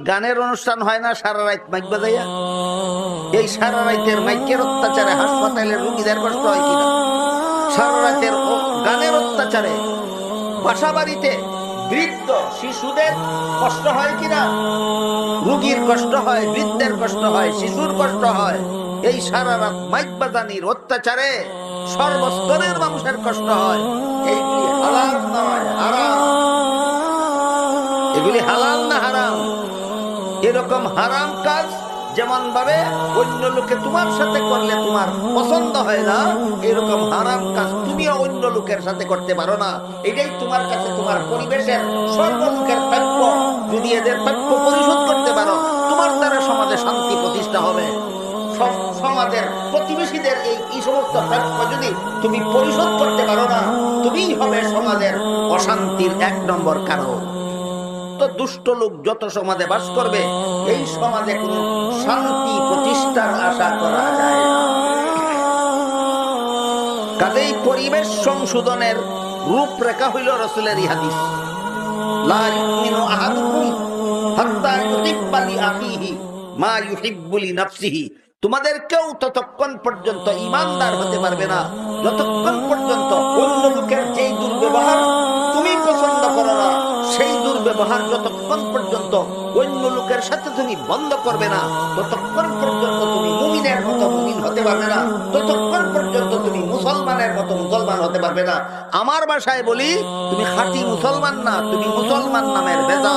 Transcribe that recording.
গানের অনুষ্ঠান হয় না সারা রাত মাইক বাজাইয়া? এই সারা রাতের মাইকের অত্যাচারে হাসপাতালের রোগীদের কষ্ট হয় কিনা? সারা রাতের গানের অত্যাচারে বাসা বাড়িতে বৃদ্ধ শিশুদের কষ্ট হয় কিনা? রোগীর কষ্ট হয়, বৃদ্ধের কষ্ট হয়, শিশুর কষ্ট হয়। এই সারা রাত মাইক বাজানির অত্যাচারে সর্বস্তরের মানুষের কষ্ট হয়। এইগুলি হালাল নয়, হারাম। এগুলি হালাল না হারাম? এরকম হারাম কাজ যেমন ভাবে অন্য লোকে তোমার সাথে করলে তোমার পছন্দ হয় না, এরকম হারাম কাজ তুমিও অন্য লোকের সাথে করতে পারো না। এটাই তোমার কাছে তোমার পরিবেশের সর্বলোকের প্রাপ্য। যদি এদের প্রাপ্য পরিশোধ করতে পারো, তোমার দ্বারা সমাজে শান্তি প্রতিষ্ঠা হবে। সমাজের প্রতিবেশীদের এই সমস্ত প্রাপ্য যদি তুমি পরিশোধ করতে পারো না, তুমিই হবে সমাজের অশান্তির 1 নম্বর কারণ। দুষ্ট লোক যত সমাজে বাস করবে, এই সমাজে কোন শান্তি প্রতিষ্ঠার আশা করা যায় না। কাজেই পরিবেশ সংশোধনের রূপরেখা হইল রাসূলের হাদিস, লা ইউমিনু আহাদুকুম হাত্তা ইউহিব্বা লিআখিহি মা ইউহিব্বু লিনাফসিহি। তোমাদের কেউ ততক্ষণ পর্যন্ত ঈমানদার হতে পারবে না যতক্ষণ পর্যন্ত অন্য লোকের যেই দুর্ব্যবহার তুমি পছন্দ করো না, সেই দুর্ব্যবহার যতক্ষণ পর্যন্ত অন্য লোকের সাথে তুমি বন্ধ করবে না, ততক্ষণ পর্যন্ত তুমি মুমিনের মতো মুমিন হতে পারবে না, ততক্ষণ পর্যন্ত তুমি মুসলমানের মতো মুসলমান হতে পারবে না। আমার ভাষায় বলি, তুমি খাঁটি মুসলমান না, তুমি মুসলমান নামের বেজা।